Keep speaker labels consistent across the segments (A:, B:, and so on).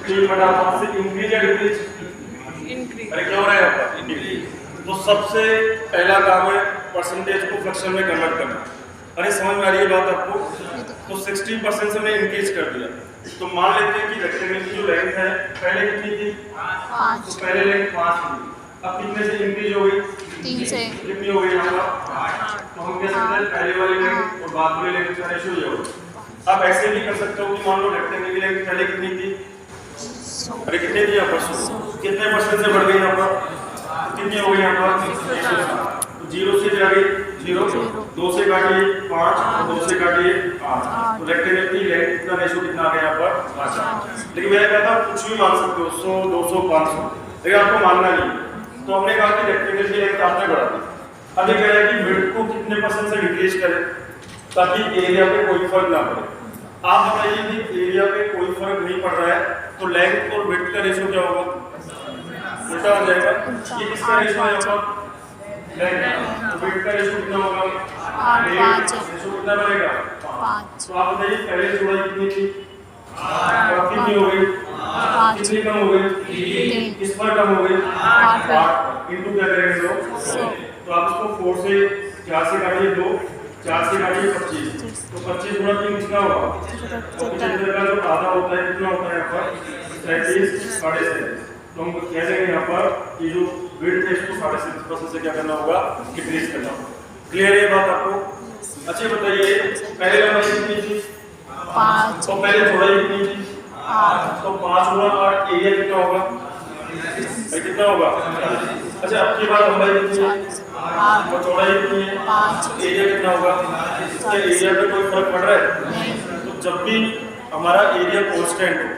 A: 3/5 से इंक्रीज या डिक्रीज? अरे क्या हो रहा है यहाँ पर? इंक्रीज। तो सबसे पहला काम है परसेंटेज को फ्रैक्शन में कन्वर्ट करना। अरे समझ में आ रही है बात आपको? तो 60% से मैंने इंक्रीज कर दिया। तो मान लेते हैं कि रेक्टेंगल की जो लेंथ है पहले कितनी थी? 5। तो पहले लेंथ 5 थी, अब कितने से इंक्रीज हो गई?
B: 3 से।
A: कितनी हो गई यहाँ पर? 8। तो हम कह सकते हैं पहले वाली लेंथ और बाद वाली लेंथ का रेशियो ये होगा। आप ऐसे भी कर सकते हो कि मान लो रेक्टेंगल की लेंथ पहले कितनी थी? अरे कितनी थी यहाँ पर? 100। कितने परसेंट से बढ़ गई यहाँ पर? कितनी हो गई यहाँ पर? 107। तो 0 से जा गई 0, 2 से काटिए 5 और 2 से काटिए 8। तो रेक्टेंगल की लेंथ का रेशियो कितना आ गया यहाँ पर? 5। लेकिन मैंने कहा था कुछ भी मान सकते हो, 100, 200, 500, लेकिन आपको मानना नहीं। तो हमने कहा कि रेक्टेंगल की लेंथ आपने बढ़ा दी। अभी कह रहा है कि विड्थ को कितने परसेंट से डिक्रीज करें ताकि एरिया पे कोई फर्क ना पड़े। आप बताइए कि एरिया पे कोई फर्क नहीं पड़ रहा है तो लेंथ और विड्थ का रेशियो क्या होगा? उल्टा हो जाएगा। ये किसका रेशियो है यहाँ पर? लेंथ। तो विड्थ का रेशियो कितना होगा?
B: 5।
A: रेशियो कितना बनेगा?
B: 5।
A: तो आप बताइए पहले चौड़ाई कितनी थी और कितनी हो गई?
B: 5।
A: कितनी कम हो गई?
B: 3।
A: किस पर कम हो गई?
B: 8।
A: इनटू क्या करेंगे लोग?
B: 100।
A: तो आप इसको 4 से 4 से काटिए 2, 4 से काटिए 25। तो 25 गुणा 3 कितना होगा? और 75 का जो आधा होता है कितना होता है यहाँ पर? 37, 37.5। तो हम कह देंगे यहाँ पर कि जो विड्थ है इसको 37% से क्या करना होगा? डिक्रीज करना होगा। क्लियर है ये बात आपको? अच्छा बताइए पहले लंबाई कितनी थी?
B: 5।
A: तो पहले चौड़ाई कितनी थी?
B: 8।
A: तो 5 गुणा 8 एरिया कितना होगा? कितना होगा? अच्छा अब की बात लंबाई कितनी है?
B: 8।
A: और चौड़ाई कितनी है?
B: 5।
A: एरिया कितना होगा? क्या एरिया पे कोई फर्क पड़ रहा है?
B: नहीं।
A: तो जब भी हमारा एरिया कांस्टेंट हो,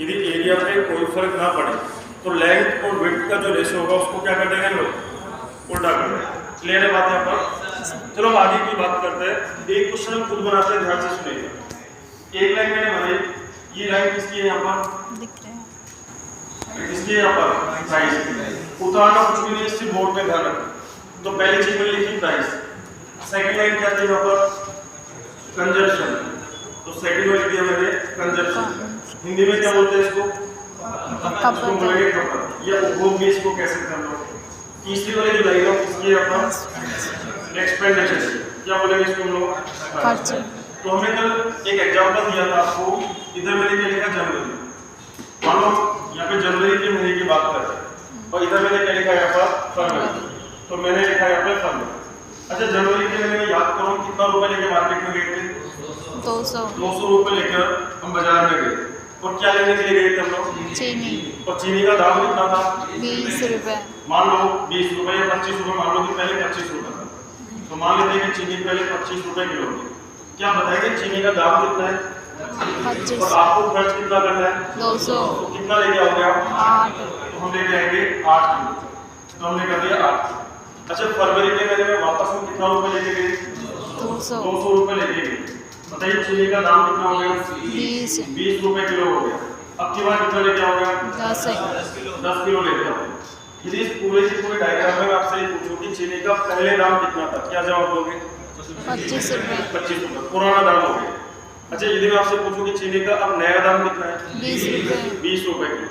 A: यदि एरिया पे कोई फर्क ना पड़े तो लेंथ और विड्थ का जो रेशियो होगा उसको क्या कर देंगे लोग? उल्टा कर देंगे। क्लियर है बात यहाँ पर? चलो आगे की बात करते हैं। एक क्वेश्चन हम खुद बनाते हैं, ध्यान से सुनिएगा। एक लाइन मैंने बनाई, ये लाइन किसकी है यहाँ पर?
B: दिख रहे हैं।
A: किसकी है यहाँ पर? प्राइस। उतारना कुछ भी नहीं, इससे बोर्ड पे ध्यान रखना। तो पहली चीज मैंने लिखी प्राइस। सेकंड लाइन क्या थी यहाँ पर? कंजप्शन। तो सेकंड में लिख दिया मैंने कंजप्शन। हिंदी में क्या बोलते हैं इसको? इसको बोलेंगे खपत या उपभोग भी इसको कह सकते हैं हम लोग। तीसरी वाली जो लाइन है किसकी है यहाँ पर? एक्सपेंडिचर। क्या बोलेंगे इसको हम लोग?
B: खर्च।
A: तो हमने कल एक एग्जांपल दिया था आपको, इधर मैंने क्या लिखा? जनवरी। मान लो यहाँ पे जनवरी के महीने की बात कर रहे हैं और इधर मैंने क्या लिखा यहाँ पर? फरवरी। तो मैंने लिखा यहाँ पे फरवरी। अच्छा जनवरी के महीने में याद करो कितना रुपए लेके मार्केट में गए थे?
B: 200
A: रुपए लेकर हम बाजार में गए और क्या लेने के लिए गए थे हम लोग?
B: चीनी।
A: और चीनी का दाम कितना था?
B: 20 रुपए।
A: मान लो 20 रुपए या 25 रुपए, मान लो कि पहले 25 रुपए था। तो मान लेते हैं कि चीनी पहले 25 रुपए किलो थी। क्या बताएंगे चीनी का दाम कितना है?
B: 25।
A: और आपको खर्च कितना करना है?
B: 200।
A: तो कितना लेके आओगे आप?
B: 8।
A: तो हम लेके आएंगे 8 किलो। तो हमने कर दिया 8। अच्छा फरवरी के महीने में वापस हम कितना रुपए लेके गए? 200 रुपए लेके गए। बताइए चीनी का दाम कितना हो गया? 20 रुपए किलो हो गया। अब की बार कितना लेके आओगे? 10 किलो लेके आओगे। यदि इस पूरे की पूरे डायग्राम में आपसे पूछूं कि चीनी का पहले दाम कितना था, क्या जवाब दोगे?
B: 25 रुपए।
A: 25 रुपए पुराना दाम हो गया। अच्छा यदि मैं आपसे पूछूं कि चीनी का अब नया दाम कितना है?
B: 20 रुपए।
A: 20 रुपए किलो।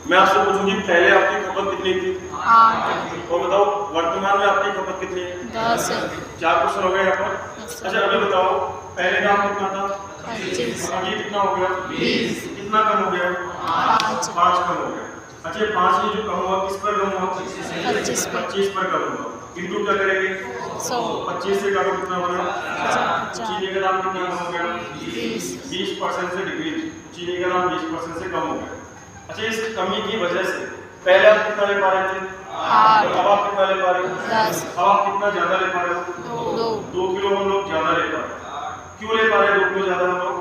A: मैं आपसे पूछूं कि पहले आपकी खपत कितनी थी?
B: 8।
A: और बताओ वर्तमान में आपकी खपत कितनी है?
B: 10।
A: 4 क्वेश्चन हो गए यहाँ पर। अच्छा अभी बताओ पहले दाम कितना था?
B: 25।
A: अभी कितना हो गया?
B: 20।
A: कितना कम हो गया? 5 कम हो गया। अच्छा 5 ये जो कम हुआ किस पर कम हुआ? 25 पर कम हुआ। इनटू क्या करेंगे?
B: 100।
A: 25 से काटो कितना हो गया? चीनी का दाम कितना कम हो गया? 20% से डिक्रीज। चीनी का दाम 20% से कम हो गया। अच्छा इस कमी की वजह से पहले आप कितना ले पा रहे थे?
B: 8।
A: अब आप कितना ले पा रहे हो?
B: 10।
A: अब आप कितना ज्यादा ले पा रहे हो? 2 किलो हम लोग ज्यादा ले पा रहे हैं। क्यों ले पा रहे हैं 2 किलो ज्यादा हम लोग?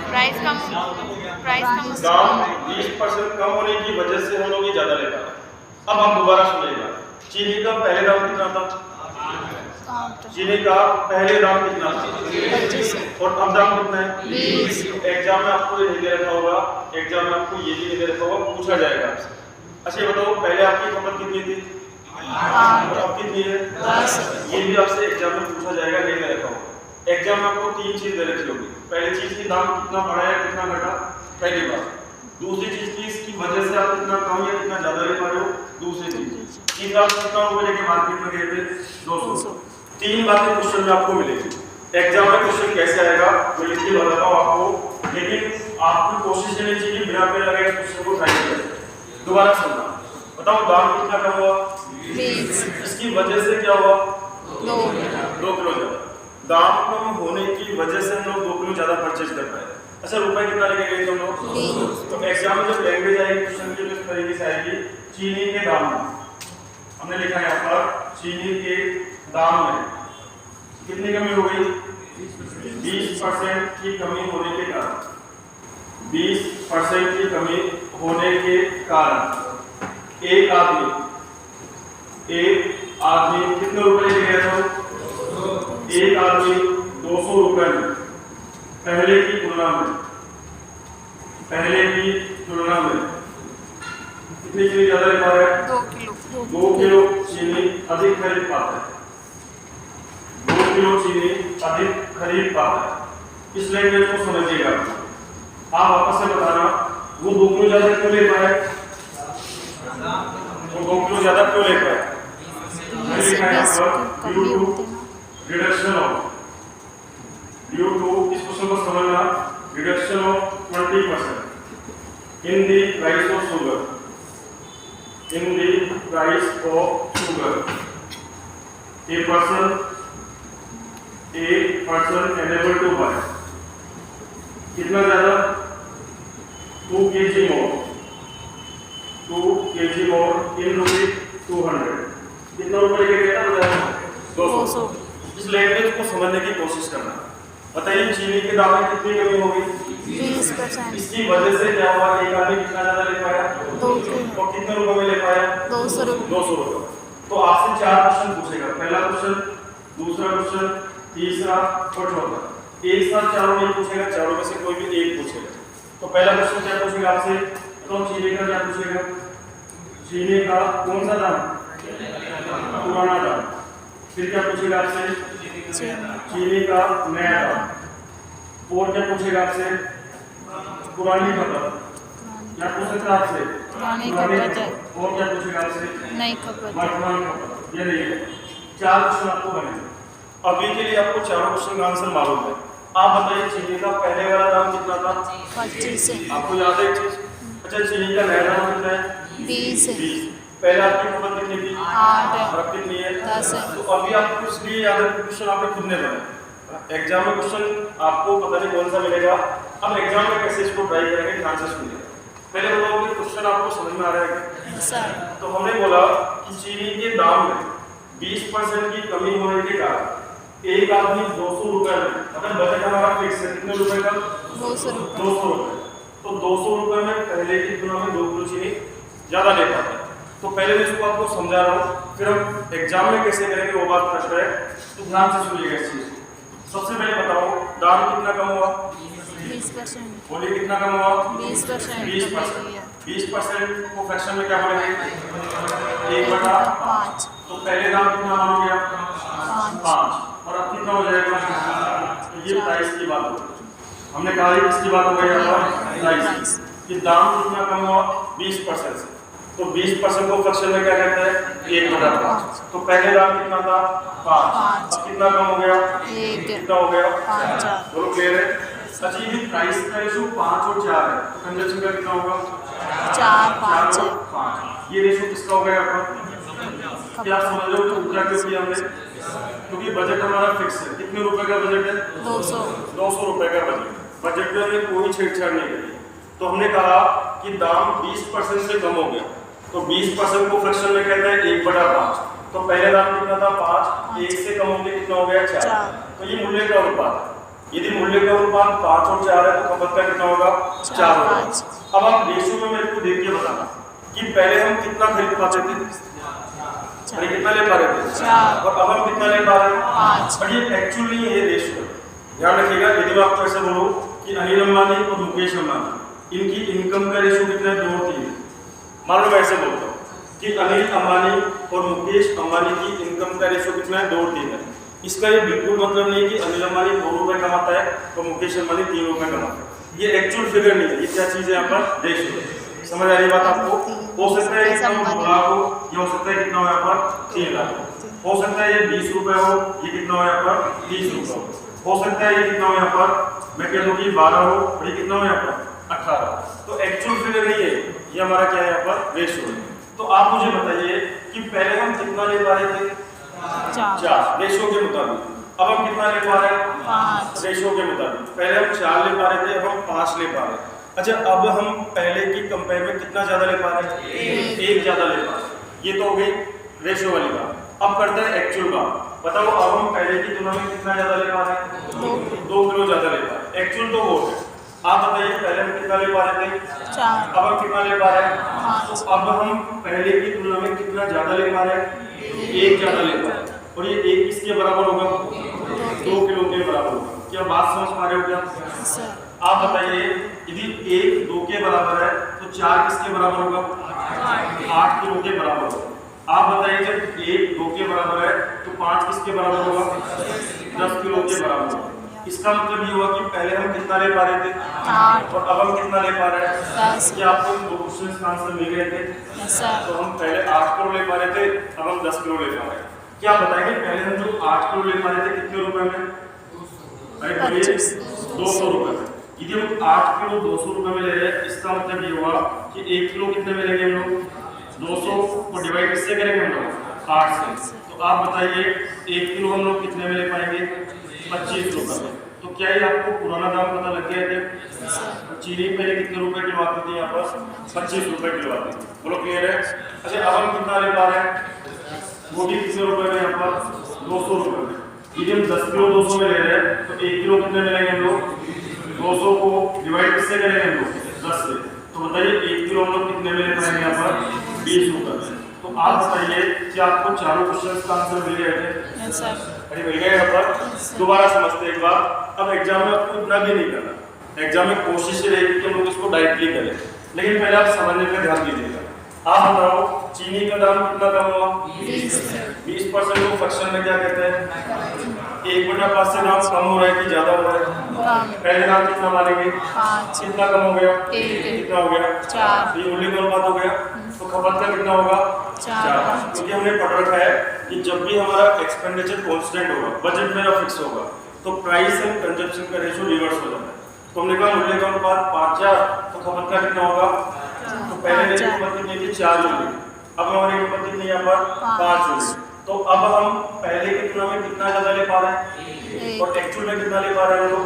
B: प्राइस कम।
A: दाम 20% कम होने की वजह से हम लोग ये ज्यादा ले पा रहे हैं। अब आप दोबारा सुनिएगा, चीनी का पहले दाम कितना था? चीनी का पहले दाम कितना था?
B: 25।
A: और अब दाम कितना है?
B: 20।
A: एग्जाम में आपको ये नहीं दे रखा होगा, एग्जाम में आपको ये भी नहीं दे रखा होगा, पूछा जाएगा आपसे। अच्छा ये बताओ पहले आपकी खपत कितनी थी?
B: 8।
A: और अब कितनी है?
B: 10।
A: ये भी आपसे एग्जाम में पूछा जाएगा, नहीं दे रखा होगा। एग्जाम में आपको 3 चीज दे रखी होगी। पहली चीज की दाम कितना बढ़ा या कितना घटा, पहली बात। दूसरी चीज की इसकी वजह से आप कितना कम या कितना ज्यादा ले पा रहे हो, दूसरी चीज कि आप कितना रुपए लेके मार्केट में गए थे, 200। तीन बातें क्वेश्चन में आपको मिलेगी। एग्जाम में क्वेश्चन कैसे आएगा मैं लिख के बताता हूँ आपको, लेकिन आपकी कोशिश करनी चाहिए बिना पे लगे क्वेश्चन को ट्राई करें। दोबारा सुनना, बताओ दाम कितना कम हुआ,
B: 20,
A: इसकी वजह से क्या हुआ,
B: 2
A: किलो ज्यादा। दाम कम होने की वजह से हम लोग 2 किलो ज्यादा परचेज कर पाए। अच्छा रुपए कितना लेके गए थे हम लोग,
B: 20,
A: तो एग्जाम में जब लैंग्वेज आएगी क्वेश्चन की इस तरीके से आएगी, चीनी के दाम में हमने लिखा है यहाँ पर चीनी के दाम में कितनी कमी हो गई, 20% की कमी होने के कारण, 20% की कमी होने के कारण एक आदमी कितने रुपए लेके गया था, एक आदमी 200 रुपए में पहले की तुलना में कितनी चीनी ज्यादा ले पा रहा है,
B: 2 किलो
A: 2 किलो चीनी अधिक खरीद पाता है, 2 किलो चीनी अधिक खरीद पाता है। इस लैंग्वेज को समझिएगा। आप वापस से बताना वो 2 किलो ज्यादा क्यों ले पाए, वो 2 किलो ज्यादा क्यों ले पाए, ड्यू टू इस क्वेश्चन को समझना, reduction of 20% in the price of sugar, a person enabled to buy कितना ज्यादा, 2 kg more in rupees 200। कितना रुपए लेके गया था, 200। इस लैंग्वेज को समझने की कोशिश करना। बताइए चीनी के दाम में कितनी कमी हो गई,
B: 20%,
A: इसकी वजह से क्या हुआ, एक आदमी कितना ज्यादा ले पाया,
B: 2 किलो
A: और कितने रुपए में ले पाया,
B: 200 रुपये।
A: 200 रुपए। तो आपसे 4 क्वेश्चन पूछेगा, पहला क्वेश्चन, दूसरा क्वेश्चन, तीसरा और चौथा। एक साथ चारों नहीं पूछेगा, चारों में से कोई भी एक पूछेगा। तो पहला क्वेश्चन क्या पूछेगा आपसे, तो चीनी का क्या पूछेगा, चीनी का कौन सा दाम, पुराना दाम। फिर क्या पूछेगा आपसे, चीनी का नया दाम। और क्या पूछेगा आपसे, पुरानी खपत। क्या पूछ सकता है आपसे,
B: पुरानी खपत है,
A: और क्या पूछेगा आपसे,
B: नई खपत है।
A: वर्तमान खपत। ये नहीं है, 4 क्वेश्चन आपको बने। अभी के लिए आपको चारों क्वेश्चन का आंसर मालूम है। आप बताइए चीनी का पहले वाला दाम कितना था,
B: 25 है,
A: आपको याद है एक चीज। अच्छा चीनी का नया दाम कितना है,
B: 20 है,
A: 20। पहले आपकी खपत कितनी थी,
B: 8 है,
A: और अब कितनी है,
B: 10 है।
A: तो अभी आपको इसलिए याद है क्वेश्चन आपने खुद ने बनाया। एग्जाम में क्वेश्चन आपको पता नहीं कौन सा मिलेगा। अब एग्जाम में कैसे इसको ट्राई करेंगे, ध्यान से सुनिए। पहले बताओ कि क्वेश्चन आपको समझ में आ रहा है क्या?
B: सर,
A: तो हमने बोला कि चीनी के दाम में 20% की कमी होने के कारण एक आदमी 200 रुपए में, मतलब बजट हमारा फिक्स है कितने रुपए का,
B: 200 रुपये।
A: 200 रुपए। तो 200 रुपए में पहले की तुलना में 2 किलो चीनी ज्यादा ले पाता है। तो पहले मैं इसको आपको समझा रहा हूँ, फिर हम एग्जाम में कैसे करेंगे वो बात प्रश्न है, तो ध्यान से सुनिएगा इस चीज को। सबसे पहले बताओ दाम कितना कम हुआ,
B: 20%,
A: बोलिए कितना कम हुआ,
B: 20%,
A: 20% को फ्रैक्शन में क्या बोलेंगे, 1/5। तो पहले दाम कितना मान गया, 5, और अब कितना हो जाएगा, तो ये प्राइस की बात हो। हमने कहा किसकी बात हो गई यहाँ पर, प्राइस कि दाम कितना कम हुआ, 20% से। तो 20% को फ्रैक्शन में क्या कहते हैं, 1/5। तो पहले दाम कितना था, 5, अब कितना कम हो गया,
B: 1,
A: कितना हो गया,
B: 5।
A: दोनों क्लियर है। अच्छा ये प्राइस का रेशो 5 और 4 है, तो कंजप्शन का कितना होगा,
B: 4, 5 है।
A: 5। ये रेशो किसका हो गया आपका, क्या आप समझ रहे हो तो क्या क्यों किया हमने, क्योंकि बजट हमारा फिक्स है। कितने रुपए का बजट है, 200 रुपए का बजट में हमने कोई छेड़छाड़ नहीं करी। तो हमने कहा कि दाम 20% से कम हो गया, तो 20% को फ्रैक्शन में कहते हैं 1/5। तो पहले दाम कितना था, 5, 1 से कम होकर कितना हो गया, 4। तो ये मूल्य का अनुपात है। यदि मूल्य का अनुपात 5 और 4 है तो खपत का कितना होगा, 4 होगा। अब आप रेशियो में मेरे को देख के बताना कि पहले हम कितना खरीद पाते थे, अरे कितना ले पा रहे थे, 4, और अब हम कितना ले पा रहे हैं, 5। बट ये एक्चुअली ये रेशियो है, ध्यान रखिएगा। यदि मैं आपको ऐसे बोलूं कि अनिल अंबानी और मुकेश अंबानी इनकी इनकम का रेशियो कितना है, 2-3 है। मान लो मैं ऐसे बोलता हूँ कि अनिल अंबानी और मुकेश अंबानी की इनकम का रेशियो कितना है, 2-3 है। इसका ये बिल्कुल मतलब नहीं कि अनिल अंबानी 2 रुपए कमाता है और मुकेश अंबानी 3 रुपए कमाता है। ये एक्चुअल फिगर नहीं है, ये क्या चीज है यहाँ पर, रेशियो। समझ आ रही बात आपको? हो सकता है कितना 2 लाख हो, ये हो सकता है कितना हो यहाँ पर 3 लाख हो सकता है ये 20 रुपए हो, ये कितना हो यहाँ पर 30 रुपए हो सकता है ये कितना हो यहाँ पर, मैं कह दूँ कि 12 हो, और ये कितना हो यहाँ पर 18। तो एक्चुअल फिगर नहीं है, ये हमारा क्या है यहाँ पर, रेशियो है। तो आप मुझे बताइए कि पहले हम कितना ले पा रहे थे, 4 रेशियो के मुताबिक। अब हम कितना ले पा रहे हैं,
B: 5
A: रेशियो के मुताबिक। पहले हम 4 ले पा रहे थे, अब हम 5 ले पा रहे हैं। अच्छा, अब हम पहले की कंपेयर में कितना ज्यादा ले पा रहे हैं, 1 ज्यादा ले पा रहे हैं। ये तो हो गई रेशियो वाली बात। अब करते हैं एक्चुअल बात। बताओ अब हम पहले की तुलना में कितना ज्यादा ले पा रहे हैं, 2 किलो ज्यादा ले पा रहे हैं। एक्चुअल तो वो है। आप बताइए पहले हम कितना ले पा रहे थे,
B: 4
A: अब हम कितना ले पा रहे हैं,
B: 5
A: तो अब हम पहले की तुलना में कितना ज्यादा ले पा रहे हैं, 1 ज्यादा ले पा रहे हैं। और ये 1 किसके बराबर होगा, 2 किलो के बराबर होगा। क्या बात समझ पा रहे हो क्या?
B: सर
A: आप बताइए यदि 1 2 के बराबर है तो 4 किसके बराबर होगा, 8 किलो के बराबर होगा। आप बताइए जब 1 2 के बराबर है तो 5 किसके बराबर होगा, 10 किलो के बराबर होगा। इसका मतलब ये हुआ कि पहले हम कितना ले पा रहे थे,
B: 8
A: और अब हम कितना ले पा रहे हैं,
B: 10
A: क्या आपको इन 2 क्वेश्चंस का आंसर मिल गए थे?
B: सर
A: तो हम पहले 8 किलो ले पा रहे थे, अब हम 10 किलो ले पा रहे हैं। क्या आप बताएंगे पहले हम जो 8 किलो ले पा रहे थे कितने रुपए में, अरे बोलिए 200 रुपए में। यदि हम 8 किलो 200 रुपए में ले रहे हैं, इसका मतलब ये हुआ कि 1 किलो कितने में लेंगे हम लोग, 200 को डिवाइड किससे करेंगे हम लोग, 8 से। तो आप बताइए 1 किलो हम लोग कितने में ले पाएंगे, 25 रुपए में। तो क्या ये आपको पुराना दाम पता लग गया है? चीनी पहले कितने रुपए किलो आती थी यहाँ पर, 25 रुपए किलो आती थी। बोलो क्लियर है? अच्छा, अब हम कितना ले पा रहे हैं, वो भी कितने रुपए में यहाँ पर, 200 रुपए में। यदि हम 10 किलो 200 में ले रहे हैं तो 1 किलो कितने में लेंगे हम लोग, 200 को डिवाइड किससे करेंगे हम लोग, 10 से। तो बताइए 1 किलो हम लोग कितने में ले पाएंगे यहाँ पर, 20 रुपए में। तो आप बताइए कि आपको चारों क्वेश्चंस का आंसर मिल गए थे?
B: सर
A: अरे मिल गए यहाँ पर। दोबारा समझते एक बार। अब एग्जाम में आपको इतना भी नहीं करना, एग्जाम में कोशिश ये रहेगी कि हम लोग इसको डायरेक्टली करें, लेकिन पहले आप समझने पे ध्यान दीजिएगा। आप बताओ चीनी का दाम कितना कम हुआ, 20%। को फ्रैक्शन में क्या कहते हैं, 1/5 से दाम कम हो रहा है कि ज्यादा हो रहा है? पहले दाम कितना मानेंगे,
B: 5
A: कितना कम हो गया,
B: 1
A: कितना हो गया,
B: 4
A: ये मूल्य बात हो गया। तो खपत का कितना होगा, 4। क्योंकि हमने पढ़ रखा है कि जब भी हमारा एक्सपेंडिचर कांस्टेंट होगा, बजट मेरा फिक्स होगा, तो प्राइस एंड कंजप्शन का रेशियो रिवर्स हो जाता है। तो हमने कहा मूल्य का अनुपात 5:4, तो खपत का कितना होगा, तो पहले मेरी खपत कितनी थी, 4 यूनिट, अब हमारी खपत कितनी यहाँ पर 5 यूनिट। तो अब हम पहले की तुलना में कितना ज्यादा ले पा रहे हैं, और एक्चुअल में कितना ले पा रहे हैं हम लोग,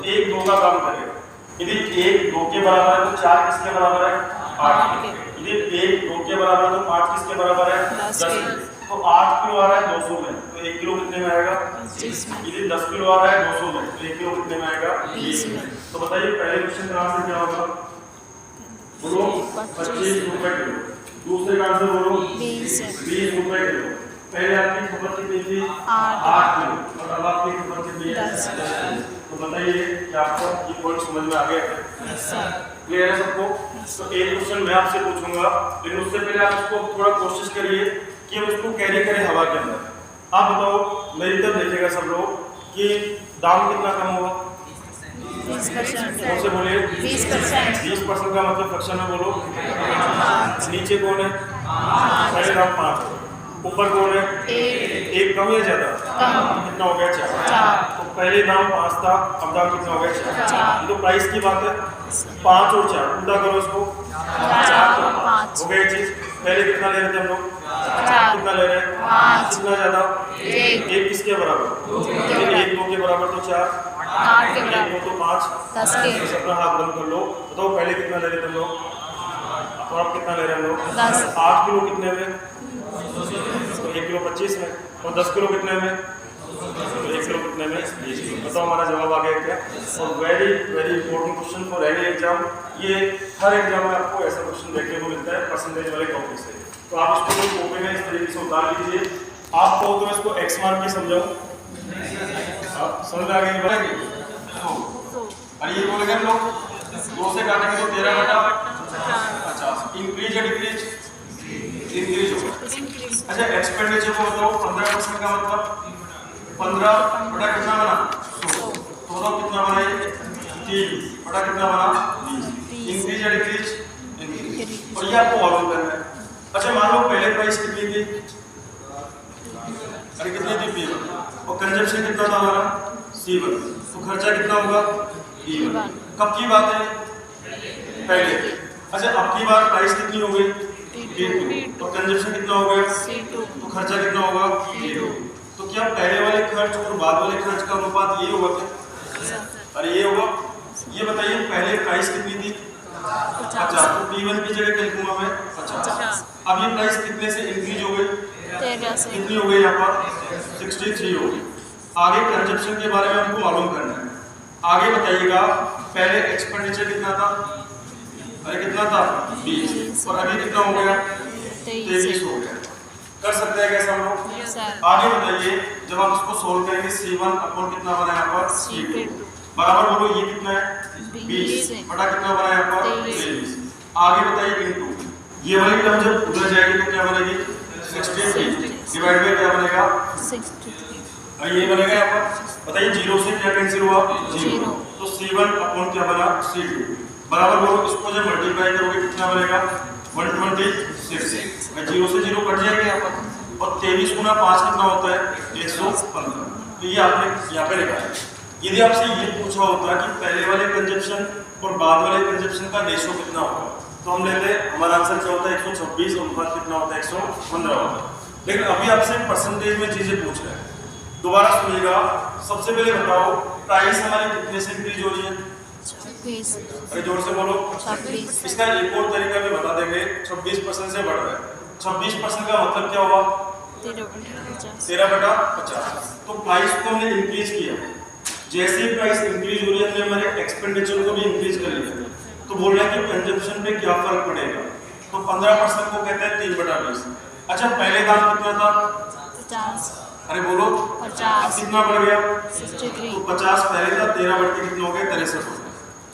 A: 1 2 का काम करेगा। यदि 1 2 के बराबर है तो 4 किसके बराबर है, 8 के। यदि 1 2 के बराबर है तो 5 किसके बराबर है, 10 के। तो 8 किलो आ रहा है 200 में, तो 1 किलो कितने में आएगा,
B: 25 में।
A: यदि 10 किलो आ रहा है 200 में, तो 1 किलो कितने में आएगा, 20 में। तो बताइए पहले क्वेश्चन का आंसर क्या होगा, बोलो 25 रुपए किलो। दूसरे का आंसर बोलो 20 रुपए किलो। पहले आपकी खपत कितनी थी, 8 किलो, और अब आपकी खपत कितनी है, 10 किलो। तो बताइए क्या आपको ये पॉइंट समझ में आ गया है? क्लियर है सबको? तो एक क्वेश्चन मैं आपसे पूछूंगा, लेकिन उससे पहले आप इसको थोड़ा कोशिश करिए कि हम इसको कैरी करें हवा के अंदर। आप बताओ मेरी तरफ देखिएगा सब लोग कि दाम कितना कम हुआ,
B: 20%।
A: कौन से बोले,
B: 20%।
A: 20% का मतलब फ्रैक्शन में बोलो, नीचे कौन है, पहले दाम 5, ऊपर कौन है, 1 कम या ज्यादा, कितना हो गया, 4। तो पहले दाम 5 था, अब दाम कितना हो गया, 4। ये तो प्राइस की बात है, 5 और 4 उल्टा करो इसको, 4 और 5 हो गई चीज। पहले कितना ले रहे थे हम लोग, 4 कितना ले रहे हैं, 5 कितना ज्यादा, 1 किसके बराबर, 1 2 के बराबर तो 4,
B: 8 के
A: 1 2 तो 5,
B: 10 के।
A: अपना हाथ बंद कर लो। बताओ पहले कितना ले रहे थे हम लोग, और अब कितना ले रहे हैं हम लोग,
B: 10।
A: 8 किलो कितने में, तो 1 किलो 25 में, और 10 किलो कितने में, तो 1 किलो कितने में, 20 किलो। बताओ हमारा जवाब आ गया क्या? और very very important question for any exam. ये हर एग्जाम में आपको ऐसा क्वेश्चन देखने को मिलता है परसेंटेज वाले टॉपिक से। तो आप इसको कॉपी में इस तरीके से उतार लीजिए। आपको तो इसको एक्स मार्क की समझाऊं, आप समझ आ गई बात? अरे ये बोल गए हम लोग 2 से काटेंगे तो 13/50। इंक्रीज या डिक्रीज, इंक्रीज होगा। अच्छा एक्सपेंडिचर को बताओ, 15% का मतलब 15 बटा कितना बना, 100, तो कितना बना, 3 बटा कितना बना 20, इंक्रीज या डिक्रीज इंक्रीज, और ये आपको मालूम करना है। अच्छा मान लो पहले प्राइस कितनी थी, अरे कितनी थी P1, और कंजप्शन कितना था हमारा C1, तो खर्चा कितना होगा E1। कब की बात है, पहले। अच्छा अब की बार प्राइस कितनी हो गई P2, और कंजप्शन कितना हो गया
B: C2,
A: तो खर्चा कितना होगा E2। तो क्या पहले वाले खर्च और बाद वाले खर्च का अनुपात ये होगा क्या, अरे ये होगा। ये बताइए पहले प्राइस कितनी थी 50, तो P1 की जगह क्या लिखूंगा मैं 50। अब ये प्राइस कितने से इंक्रीज हो गई,
B: 13 से,
A: कितनी हो गई यहाँ पर 63 हो गई। आगे कंजप्शन के बारे में हमको मालूम करना है। आगे बताइएगा पहले एक्सपेंडिचर कितना था, अरे कितना था 20, और अभी कितना हो गया 23 हो गया। कर सकते हैं कैसे हम लोग,
B: सर,
A: आगे बताइए जब आप इसको सोल्व करेंगे C1 अपॉन कितना बना यहाँ पर
B: C2,
A: बराबर बोलो ये कितना है 20 बटा कितना बना यहाँ पर 23। आगे बताइए इनटू, ये वाली टर्म जब उधर जाएगी तो क्या बनेगी 63 डिवाइड बाय क्या बनेगा
B: 63,
A: और ये बनेगा यहाँ पर। बताइए जीरो से क्या कैंसिल हुआ 0, तो C1 अपॉन क्या बना C2 बराबर बोलो, इसको जब मल्टीप्लाई करोगे कितना बनेगा 126, मैं 0 से 0 कट जाएगा यहाँ पर, और 23 गुना 5 कितना होता है 115। तो ये आपने यहाँ पे लिखा है। यदि आपसे ये पूछा होता कि पहले वाले कंजप्शन और बाद वाले कंजप्शन का रेशो कितना होगा, तो हम लेते हैं हमारा आंसर क्या होता है 126, और अनुपात कितना होता है 115 होता है। लेकिन अभी आपसे परसेंटेज में चीजें पूछ रहे हैं, दोबारा सुनिएगा। सबसे पहले बताओ प्राइस हमारी कितने से इंक्रीज हो रही है,
B: 26,
A: अरे जोर से बोलो
B: 26,
A: इसका एक और तरीका भी बता देंगे, 26% से बढ़ रहा है। 26% का मतलब क्या हुआ
B: 13/50,
A: 13/50। तो प्राइस को हमने इंक्रीज किया, जैसे ही प्राइस इंक्रीज हो रही है हमने हमारे एक्सपेंडिचर को भी इंक्रीज कर लिया। तो बोल रहे हैं कि कंजप्शन पे क्या फर्क पड़ेगा, तो 15% को कहते हैं 3/20। अच्छा पहले दाम कितना था
B: 50,
A: अरे बोलो
B: 50,
A: कितना बढ़ गया,
B: 63,
A: तो 50 पहले था 13 बढ़ के कितना हो गया 63 हो गया।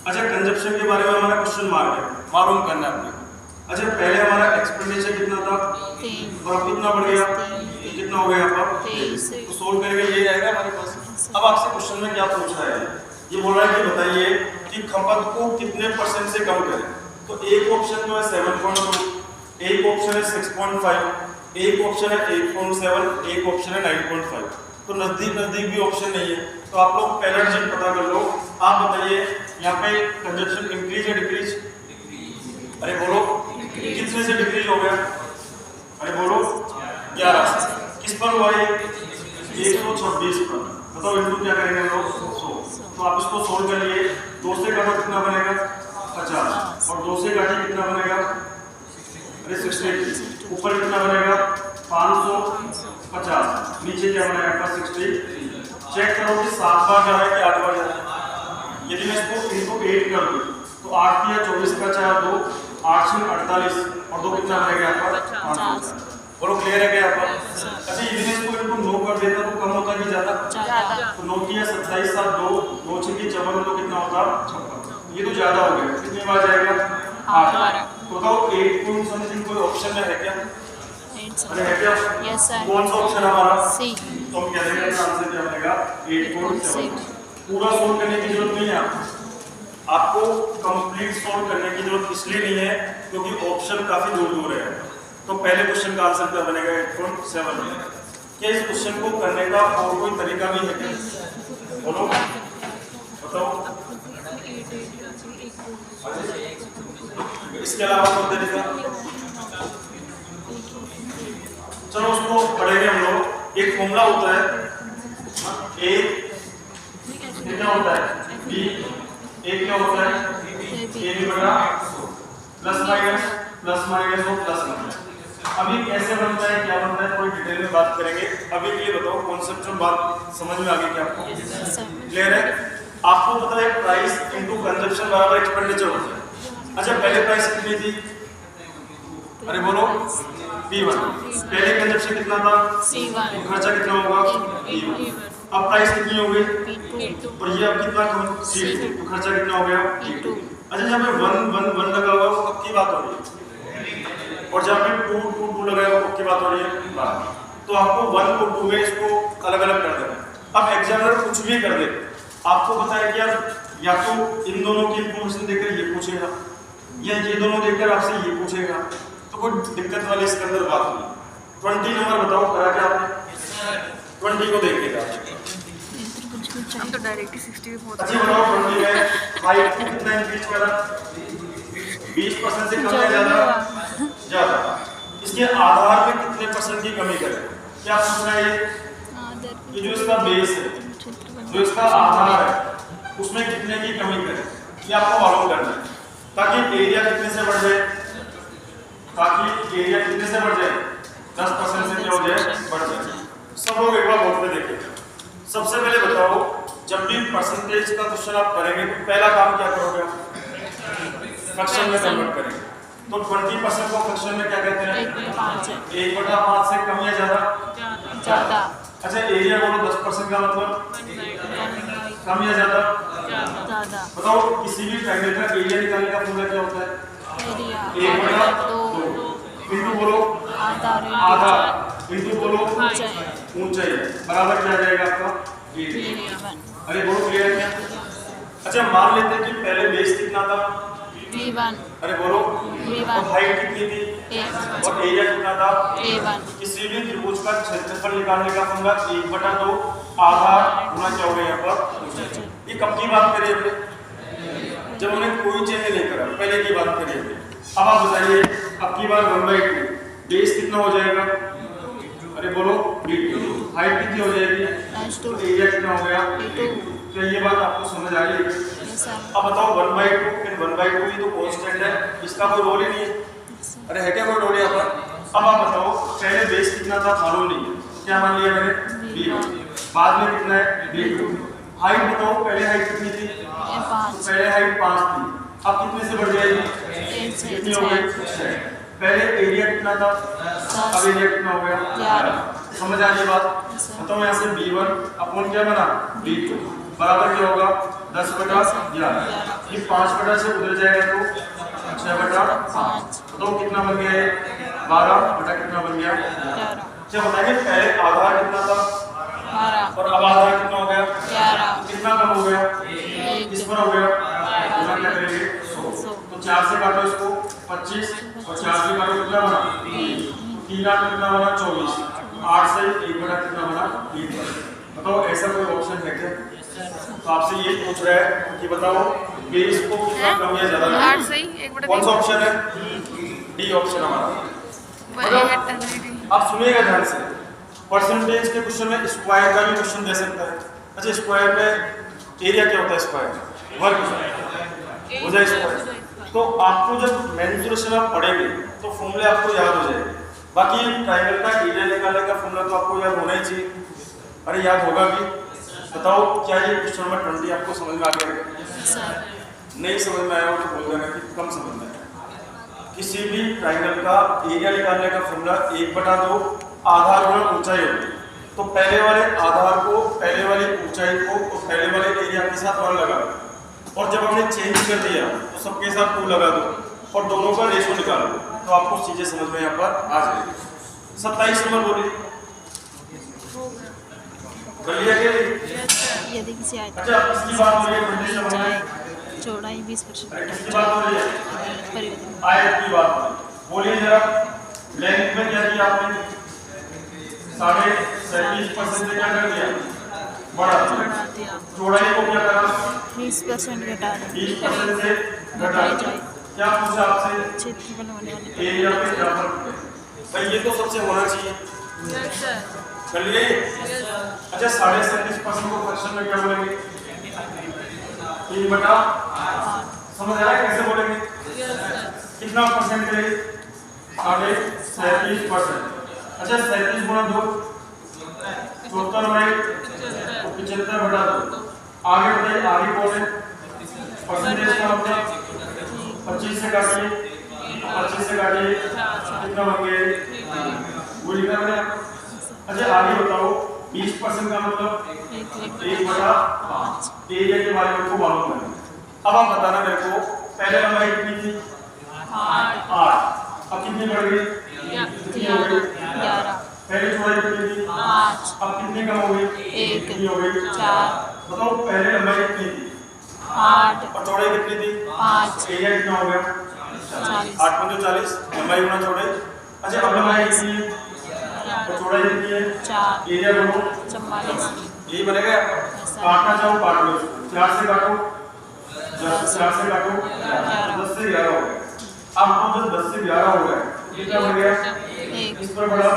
A: अच्छा कंजप्शन के बारे में हमारा क्वेश्चन मार्क है, मालूम करना है आपने। अच्छा पहले हमारा एक्सपेंडिचर कितना था
B: 3,
A: और अब कितना बढ़ गया, तो कितना हो गया यहाँ पर
B: 23,
A: तो सोल्व करेंगे ये आएगा हमारे पास। अब आपसे क्वेश्चन में क्या पूछ रहा है, ये बोल रहा है कि बताइए कि खपत को कितने परसेंट से कम करें। तो एक ऑप्शन तो है 7.2, एक ऑप्शन है 6.5, एक ऑप्शन है 8.7, एक ऑप्शन है 9.5। तो नजदीक नजदीक भी ऑप्शन नहीं है, तो आप लोग पहला डिजिट पता कर लो। आप बताइए यहाँ पे कंजप्शन इंक्रीज या डिक्रीज, अरे बोलो कितने से डिक्रीज हो गया, अरे बोलो 11 से। किस पर हुआ ये 126 पर। बताओ इनको क्या करेंगे हम लोग 100। तो आप इसको सोल्व कर लिए, 2 से काटो कितना बनेगा 50, और 2 से काटे कितना बनेगा अरे 60, ऊपर कितना बनेगा 550, नीचे क्या बनेगा आपका 60। चेक करो कि 7 बार जा रहा है कि 8 बार जा रहा है। यदि मैं इसको 8 कर दूं तो 8 या 24 का 4 2, 8 से 48, और 2 कितना बनेगा आपका 50। बोलो क्लियर है क्या आपका। अच्छा यदि मैं इसको इनको 9 कर देता तो कम होता कि ज्यादा, तो 9 की 27 7 2, 9 6 की 54, तो कितना होता 56। ये तो ज्यादा हो गया, कितनी बार जाएगा 8 बार। तो बताओ 8 पॉइंट समथिंग कोई ऑप्शन में है क्या, अरे है क्या,
B: यस सर,
A: कौन सा ऑप्शन हमारा
B: C,
A: तो हम कह देंगे आंसर क्या बनेगा 8.7। पूरा सोल्व करने की जरूरत नहीं है आपको कंप्लीट सोल्व करने की जरूरत इसलिए नहीं है क्योंकि ऑप्शन काफी दूर दूर है। तो पहले क्वेश्चन का आंसर क्या बनेगा 8.7। क्या इस क्वेश्चन को करने का और कोई तरीका भी है क्या, बोलो बताओ। इसके अलावा कोई तरीका, चलो उसको पढ़ेंगे हम लोग। एक फॉर्मूला होता है ए कितना होता है बी, ए क्या होता है ए बी बटा प्लस माइनस और प्लस माइनस। अभी कैसे बनता है क्या बनता है थोड़ी डिटेल में बात करेंगे। अभी के लिए बताओ कॉन्सेप्चुअल बात समझ में आ गई क्या आपको, क्लियर है। आपको पता है प्राइस इनटू कंजप्शन बराबर एक्सपेंडिचर होता है। अच्छा पहले प्राइस कितनी थी, अरे बोलो P1, पहले कंजप्शन कितना था
B: C1,
A: तो खर्चा कितना होगा P1। अब प्राइस कितनी हो गई
B: P2,
A: और ये अब कितना कम C2, तो खर्चा कितना हो गया
B: P2।
A: अच्छा जहाँ पे 1 1 1 लगा हुआ है वो कब की बात हो रही है, और जहाँ पे 2 2 2 लगा है वो कब की बात हो रही है बात। तो आपको 1 और 2 में इसको अलग अलग कर देना है। अब एग्जामिनर कुछ भी कर दे, आपको पता है कि यार या तो इन दोनों की इंफॉर्मेशन देकर ये पूछेगा या ये दोनों देखकर आपसे ये पूछेगा, तो कोई दिक्कत वाली इसके अंदर बात नहीं। 20 नंबर बताओ करा क्या आपने? 20 को देखिएगा।
B: हम तो डायरेक्ट 60 पे
A: अच्छा बताओ 20 में हाइट को कितना इंक्रीज करा? 20% से कम या ज्यादा? ज्यादा। इसके आधार पे कितने परसेंट की कमी करें? क्या पूछ रहा है ये जो इसका बेस है, जो इसका आधार है, उसमें कितने की कमी करें, ये आपको मालूम करना है, ताकि एरिया कितने से बढ़ जाए, ताकि एरिया कितने से बढ़ जाए, 10% से क्या हो जाए, बढ़ जाए। सब लोग एक बार बोर्ड पे देखें। सबसे पहले बताओ, जब भी परसेंटेज का क्वेश्चन आप करेंगे तो पहला काम क्या करोगे? फ्रैक्शन में कन्वर्ट करेंगे। तो 20% को फ्रैक्शन में क्या कहते हैं? 1/5 से कम या ज्यादा?
B: ज्यादा।
A: अच्छा एरिया बोलो 10% का मतलब कम या ज्यादा?
B: ज्यादा।
A: बताओ किसी भी ट्रायंगल का एरिया निकालने का फॉर्मूला क्या होता है?
B: एरिया
A: 1/2 इंटू बोलो आधा इंटू बोलो ऊंचाई बराबर क्या आ जाएगा आपका? एरिया। अरे बोलो क्लियर है क्या? अच्छा मान लेते हैं कि पहले बेस कितना था?
B: V1।
A: अरे बोलो
B: V1।
A: तो हाइट कितनी थी?
B: A1।
A: और एरिया कितना था?
B: A1।
A: किसी भी त्रिभुज का क्षेत्रफल निकालने का फॉर्मूला 1/2 आधा गुना क्या होगा यहाँ पर? ये कब की बात करिए हमने? जब हमने कोई चेंज नहीं करा, पहले की बात करिए हमने। अब आप बताइए अब की बार 1/2 बेस कितना हो जाएगा? अरे बोलो B2। हाइट कितनी हो जाएगी? तो एरिया कितना हो गया? क्या ये बात आपको समझ आ रही है? अब बताओ 1/2 फिर 1/2 ही तो कांस्टेंट है, इसका कोई रोल ही नहीं है। अरे है क्या कोई रोल यहाँ पर? अब आप बताओ पहले बेस कितना था मालूम नहीं, क्या मान लिया मैंने? B1। बाद में कितना है? B2। हाइट बताओ पहले हाइट कितनी थी?
B: 5।
A: पहले हाइट 5 थी, अब कितने से बढ़ जाएगी? कितनी हो गई? पहले एरिया कितना था? अब एरिया कितना हो गया? 11। समझ आ रही बात? बताओ यहाँ से B1 अपॉन क्या बना? B2 बराबर क्या होगा? 10/11। ये 5 से उधर जाएगा तो 6/5। तो कितना बन गया? 12 कितना बन गया? 11। क्या बताएंगे पहले आधार कितना था? 12 और अब आधार कितना हो गया? 11। कितना कम हो गया? किस पर हो गया? गुना क्या करेंगे? 100। तो 4 से काटो इसको 25 और 4 से काटो कितना बना? 3 8 कितना बना? 24। 8 से 1/2 कितना बना? 3। बताओ ऐसा कोई ऑप्शन है क्या? तो आपसे ये पूछ रहा है कि बताओ बेस को कितना कम या ज्यादा?
B: 8 सही 1/3।
A: कौन सा ऑप्शन है? डी ऑप्शन हमारा। आप सुनिएगा ध्यान से, परसेंटेज के क्वेश्चन में स्क्वायर का भी क्वेश्चन दे सकता है। अच्छा स्क्वायर में एरिया क्या होता है? स्क्वायर वर्ग हो जाए स्क्वायर। तो आपको जब मेंसुरेशन आप पढ़ेंगे तो फॉर्मूले आपको याद हो जाएंगे। बाकी ट्रायंगल का एरिया निकालने का फॉर्मूला तो आपको याद होना ही चाहिए। अरे याद होगा भी? बताओ क्या ये क्वेश्चन नंबर 20 आपको समझ में आ गया? नहीं समझ में आया हो तो बोल देना कि कम समझ में आया। किसी भी ट्रायंगल का एरिया निकालने का फॉर्मूला 1/2 आधार गुणा ऊंचाई होती है। तो पहले वाले आधार को, पहले वाली ऊंचाई को और पहले वाले एरिया के साथ 1 लगा दो, और जब हमने चेंज कर दिया तो सबके साथ 2 लगा दो और दोनों का रेशो निकालो, तो आपको चीजें समझ में यहाँ पर आ जाएगी। 27 नंबर बोलिए। कर लिया क्या?
B: यदि किसी आयत
A: अच्छा इसकी बात हो रही है 20 नंबर में,
B: चौड़ाई 20%
A: किसकी बात हो रही है?
B: परिवर्तन
A: आयत की बात। बोलिए जरा लेंथ में क्या किया आपने? 37.5% से क्या कर दिया? बढ़ा दिया। चौड़ाई को क्या करा?
B: 20% घटा दें।
A: 20% से घटा दिया। क्या पूछा आपसे?
B: क्षेत्रफल होने वाले
A: एरिया पे क्या फर्क है? भाई ये तो सबसे होना चाहिए। कर लिए? अच्छा 37.5% को फ्रैक्शन में क्या बोलेंगे? 3/8। समझ आ रहा है कैसे बोलेंगे? कितना परसेंट करेंगे? 37.5%। अच्छा 37 गुणा 2 74 और 75/2। आगे बताइए आगे कौन है? परसेंटेज का मतलब 25 से काटिए, 25 से काटिए कितना बन गया? वो लिखा है। अच्छा आगे बताओ 20% का मतलब 1/5। एरिया के बारे में को मालूम है। अब आप बताना मेरे को पहले लंबाई कितनी थी? 8। अब कितनी बढ़ गई? कितनी हो गई?
B: 11।
A: पहले चौड़ाई कितनी थी?
B: 5।
A: अब कितनी कम हो गई?
B: 1।
A: कितनी हो गई?
B: 4।
A: बताओ पहले लंबाई कितनी थी?
B: 8
A: और चौड़ाई कितनी थी
B: 5
A: एरिया कितना हो गया
B: 40
A: 8 पंजे 40 लंबाई गुना चौड़ाई। अच्छा अब लंबाई कितनी है और चौड़ाई कितनी है
B: 4
A: एरिया बोलो
B: 44
A: यही बनेगा काटना चाहो काट लो 4 से काटो 4 से काटो 10 से 11 हो गया। अब तो जब 10 से 11 हो गया कितना बन गया
B: 1
A: इस पर बड़ा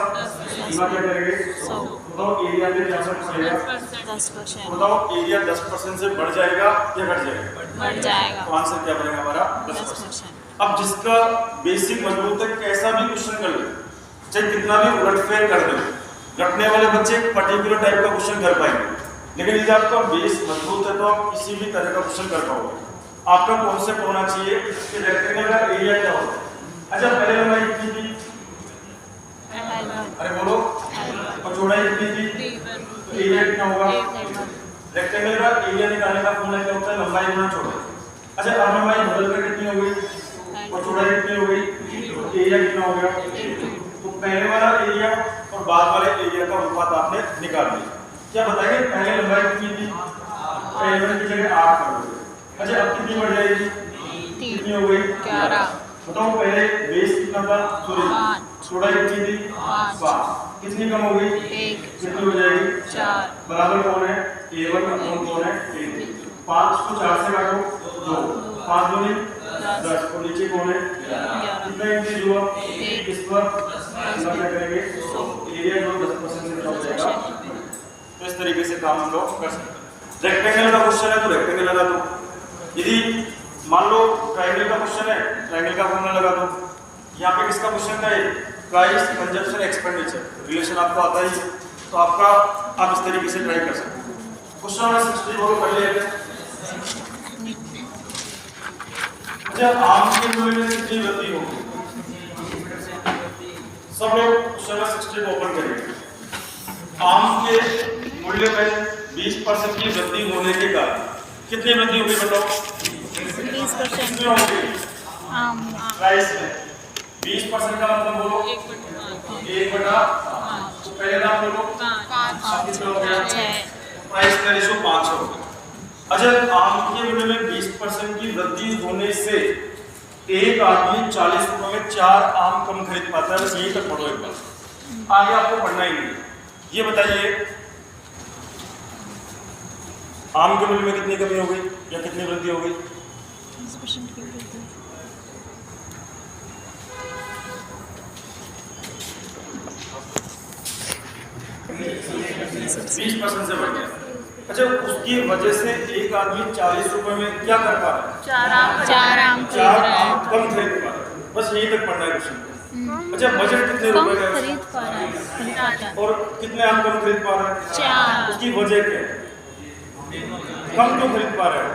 A: सीमा क्या करेंगे
B: 100
A: बताओ एरिया में क्या सब बढ़ेगा
B: 10%
A: बताओ एरिया 10% से बढ़ जाएगा या घट जाएगा
B: बढ़ जाएगा
A: तो आंसर क्या बनेगा हमारा 10%।
B: 10%।
A: अब जिसका बेसिक मजबूत है कैसा भी क्वेश्चन कर लो चाहे कितना भी उलटफेर कर दो रटने वाले बच्चे पर्टिकुलर टाइप का क्वेश्चन कर पाएंगे लेकिन यदि आपका बेस मजबूत है तो आप किसी भी तरह का क्वेश्चन कर पाओगे। आपका कॉन्सेप्ट होना चाहिए कि रेक्टेंगल का एरिया क्या होता है। अच्छा पहले लंबाई कितनी थी अरे बोलो और चौड़ाई कितनी थी तो एरिया कितना होगा रेक्टेंगल का एरिया निकालने का फॉर्मूला क्या होता है लंबाई गुना चौड़ाई। अच्छा अब लंबाई बदल कर कितनी हो गई और चौड़ाई कितनी हो गई तो एरिया कितना हो गया तो पहले वाला एरिया और बाद वाले एरिया का अनुपात आपने निकाल दिया। क्या बताइए पहले लंबाई कितनी थी पहले वाले की जगह 8 कर दोगे। अच्छा अब कितनी बढ़ जाएगी कितनी हो गई
B: 11
A: बताओ पहले बेस कितना था सॉरी चौड़ाई कितनी थी 5 कितनी कम हो गई
B: 1
A: कितनी हो जाएगी
B: 4
A: बराबर कौन है a1 अपॉन कौन है a2 5 को 4 से काटो 2 5 दूनी 10 और नीचे कौन है
B: 11
A: कितना इंक्रीज हुआ इस पर क्या करेंगे एरिया जो 10% से कम जाएगा। तो इस तरीके से काम हम लोग कर सकते हैं। रेक्टेंगल का क्वेश्चन है तो रेक्टेंगल लगा दो यदि मान लो ट्रायंगल का क्वेश्चन है ट्रायंगल का फॉर्मूला लगा दो। यहाँ पे किसका क्वेश्चन था ये प्राइस कंजप्शन एक्सपेंडिचर रिलेशन आपको आता ही है तो आपका आप इस तरीके से ट्राई कर सकते हैं। क्वेश्चन नंबर 60 बोलो पहले अच्छा आम के मूल्य में कितनी वृद्धि होगी सब लोग क्वेश्चन नंबर 60 को ओपन करेंगे। आम के मूल्य में 20% की वृद्धि होने के कारण कितनी वृद्धि होगी बताओ
B: 20%
A: होगी
B: आम
A: प्राइस में 20% का मतलब बोलो 1 बटा तो पहले नाम बोलो 5 प्राइस का रेशो 5 होगा। अच्छा आम के मूल्य में 20% की वृद्धि होने से एक आदमी 40 रुपए में 4 आम कम खरीद पाता है। बस यही तक पढ़ो एक बार आगे आपको पढ़ना ही नहीं। ये बताइए आम के मूल्य में कितनी कमी हो गई या कितनी वृद्धि हो गई
B: 20% की वृद्धि
A: 20% से बढ़ गया। अच्छा उसकी वजह से एक आदमी 40 रुपए में क्या कर पा रहा है
B: 4 आम
A: 4 आम कम खरीद पा रहा है। बस यही तक पढ़ना है क्वेश्चन। अच्छा बजट कितने
B: कम
A: रुपए का है
B: खरीद पा रहा है
A: और कितने आम कम खरीद पा रहा है
B: 4
A: उसकी वजह क्या है कम क्यों खरीद पा रहा है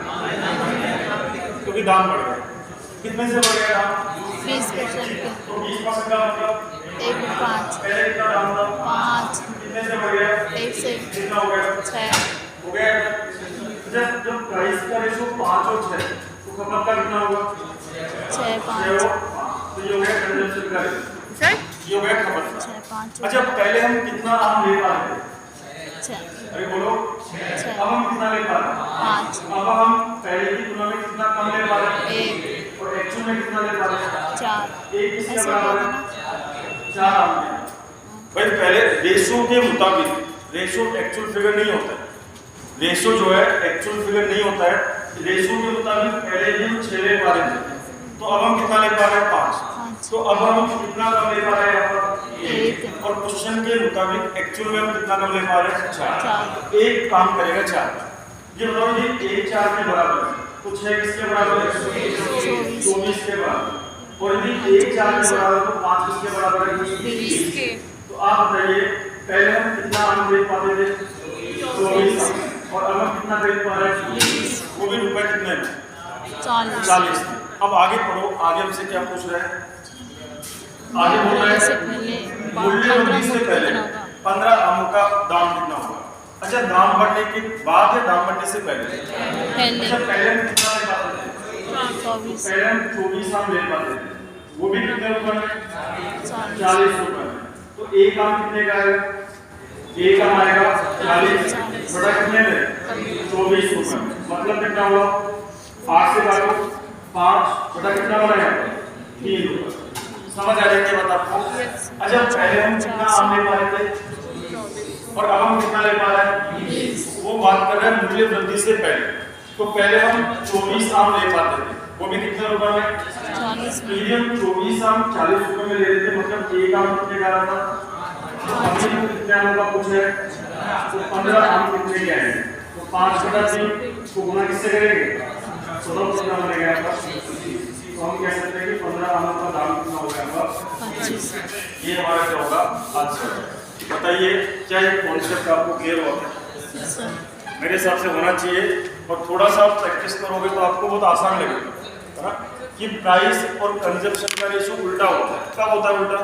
A: क्योंकि दाम बढ़ गया। कितने से बढ़ गया दाम
B: 20% के
A: तो 20% का मतलब
B: 1.5
A: पहले कितना दाम था
B: 5
A: कितने से बढ़ गया
B: 1 से
A: कितना हो गया
B: 6
A: हो गया। जब प्राइस का रेशो 5 और 6 तो खपत का कितना होगा
B: 6 5
A: तो ये हो गया कंजम्पशन का रेशो ये हो गया खपत का।
B: 6 5
A: अच्छा पहले हम कितना आम ले पा रहे थे
B: 6
A: अरे बोलो
B: 6
A: अब हम कितना ले पा रहे हैं
B: 5
A: अब हम पहले की तुलना में कितना कम ले पा रहे हैं
B: 1
A: और एक्चुअल में कितना ले पा रहे हैं
B: 4
A: एक किसके
B: ऐसे
A: बराबर
B: होगा
A: है 4 आम है। भाई पहले रेशो के मुताबिक रेशो एक्चुअल फिगर नहीं होता है रेशो जो है एक्चुअल फिगर नहीं होता है। रेशो के मुताबिक पहले ही हम 6 ले पा रहे थे तो अब हम कितना ले पा रहे हैं 5 तो अब हम कितना कम ले पा रहे हैं यहाँ पर
B: 1
A: और क्वेश्चन के मुताबिक एक्चुअल में हम कितना कम ले पा रहे हैं 4
B: 4
A: एक काम करेगा 4 ये बताओ ये 1 4 के बराबर है तो 6 किसके बराबर है 24 के बराबर और यदि 1 4 के बराबर तो 5 किसके बराबर है
B: 20 के
A: तो आप बताइए पहले हम कितना आम खरीद पाते थे 24 और अब हम कितना खरीद पा रहे हैं वो भी रुपए कितने में 40। अब आगे पढ़ो आगे हमसे क्या पूछ रहे हैं आगे बोल रहे हैं मूल्य वृद्धि से पहले 15 आमों का दाम कितना होगा। अच्छा दाम बढ़ने के बाद या दाम बढ़ने से पहले अच्छा पहले हम कितना ले पाते थे पहले हम 24 आम ले पाते थे वो भी कितने रुपए में 40 रुपए में तो एक आम कितने का आएगा एक आम आएगा 40 बड़ा कितने में 24 रुपए मतलब कितना हुआ 8 से काटो 5 बटा कितना बना है 3 होगा। समझ आ जाएगी बात आपको। अच्छा पहले हम कितना आम ले पा रहे थे और अब हम कितना ले पा रहे हैं, वो बात कर रहे हैं मूल्य वृद्धि से पहले। तो पहले हम 24 आम ले पाते थे, वो भी कितने रुपए में
B: 40 में।
A: पीरियड 24 आम 40 रुपए में ले रहे थे, मतलब एक आम कितने का आता था, हमने कितने आम का पूछा है, तो 15 आम कितने के आएंगे, तो 5 बटा 3 को गुना किससे करेंगे 16 कितना बनेगा आपका, तो हम कह सकते हैं कि 15 आम का दाम कितना हो गया आपका
B: 25।
A: ये हमारा क्या होगा आंसर। बताइए क्या ये कॉन्सेप्ट आपको क्लियर हुआ है?
B: सर
A: मेरे हिसाब से होना चाहिए, और थोड़ा सा आप प्रैक्टिस करोगे तो आपको बहुत आसान लगेगा, है ना, कि प्राइस और कंजप्शन का रेशियो उल्टा होता है। कब होता है उल्टा?